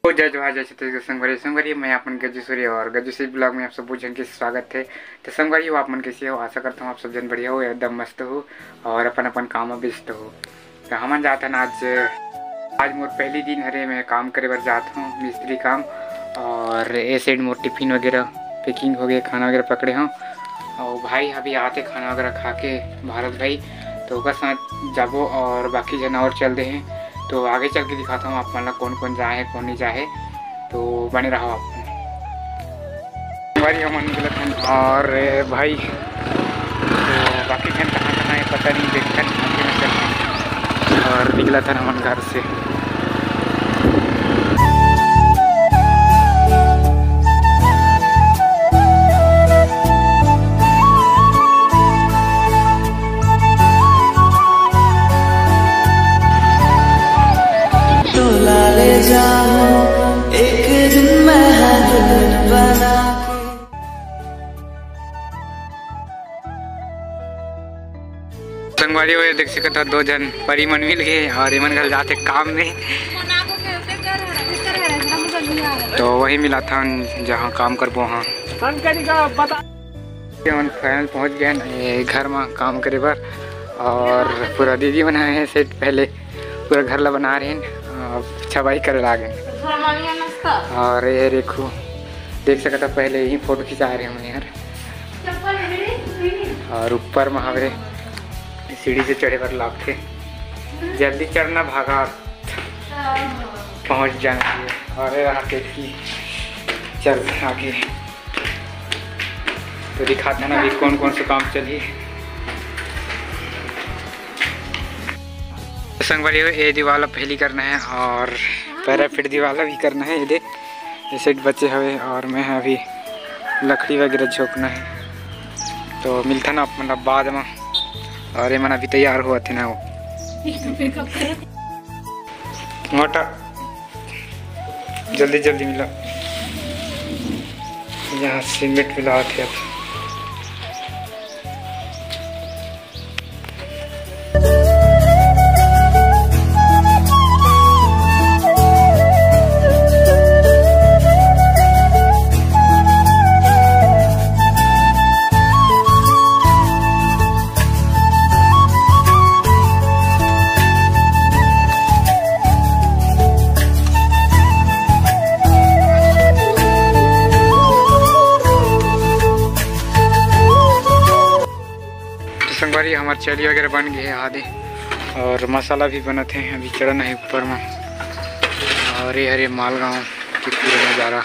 जय जोहार जय छत्तीसगढ़ संगवारी मैं अपन गज्जू सूर्य और गज्जू सूर्य ब्लॉग में आप सब जन के स्वागत है। तो संगवारी हो आप मन कैसे हो, आशा करता हूँ आप सब जन बढ़िया हो, एकदम मस्त हो और अपन अपन काम में व्यस्त हो। तो हमन जाते हैं आज मोर पहली दिन हरे मैं काम करे बर जाता हूँ मिस्त्री काम। और ए साइड मोर टिफिन वगैरह पैकिंग हो गए, खाना वगैरह पकड़े हूँ और भाई अभी आते खाना वगैरह खा के भारत भाई तो उसका साथ जाबो और बाकी जन और चलते हैं। तो आगे चल के दिखाता हूँ आप मतलब कौन कौन जाए कौन नहीं जाए, तो बने रहो आप हमारी हम गलत हैं। और भाई तो बाकी जन कहाँ कहाँ है पता नहीं, देखते हैं और निकला था हम घर से। एक दिन मैं दुल्हन बना संगवारी हो देख सकता दो जन परी मन मिल गए और इमन घर जाते काम में। तो वही मिला था जहाँ काम कर वहाँ फाइनल पहुँच गए घर में काम करे बर। और पूरा दीदी बनाए हैं सेट, पहले पूरा घर ला बना रहे हैं छबाई करे लागे। और ये देखो देख सकता पहले ही फोटो खिंचा रहे हम यार। और ऊपर में हमारे सीढ़ी से चढ़े पर लाभ थे, जल्दी चढ़ना भागा पहुंच जाना चाहिए। और रहा की चल आगे तो दिखाते ना अभी कौन कौन सा काम चलिए। संगवारी ये दीवाला पहली करना है और पैरा फिट दीवाला भी करना है। ये देख ये सेट बचे हुए और मैं अभी लकड़ी वगैरह झोंकना है। तो मिलता ना मतलब बाद में। और ये मन अभी तैयार हुआ थे ना वो मोटा जल्दी जल्दी मिला, यहाँ सीमेंट मिला थे अब। संगवारी हमारे चली वगैरह बन गए आधे और मसाला भी बना थे, अभी चढ़ना है ऊपर में। और ये हरे मालगांव की पूरा नज़ारा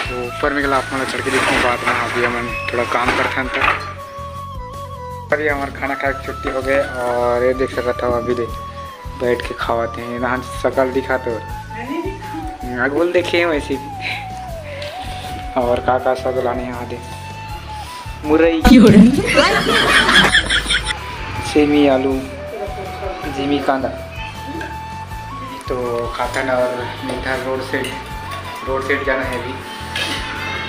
तो ऊपर में गला आप चढ़ के देखूँ बाद में। अभी हम थोड़ा काम करते हैं तक अभी हमारा खाना खा के छुट्टी हो गए। और ये देख सकता था अभी बैठ के खावाते हैं यहाँ शकल दिखा तो अगुल देखे वैसे भी। और का सब लाने यहाँ दे मुरई सेमी आलू जिमी कांदा तो खाता ना। और मिलता रोड साइड जाना है अभी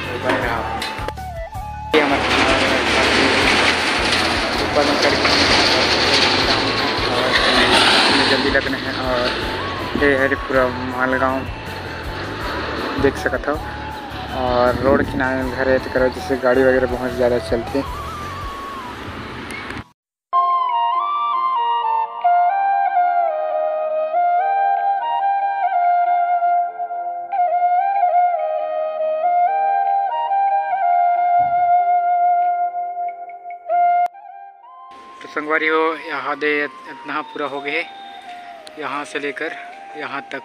तो बन रहा जल्दी लगना है। और ये है पूरा मालगांव देख सकता हो और रोड किनारे घर है तो करो जिससे गाड़ी वगैरह बहुत ज़्यादा चलती है। तो संगवारी हो यहाँ दे इतना पूरा हो गए यहाँ से लेकर यहाँ तक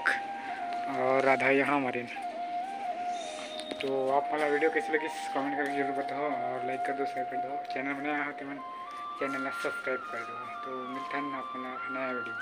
और आधा यहाँ हमारे। तो आप हमारा वीडियो कैसी लगी कमेंट करके जरूर बताओ और लाइक कर दो, शेयर कर दो। चैनल बनाया हो तो मैं चैनल सब्सक्राइब कर दो। तो मिलता है ना अपना नया वीडियो।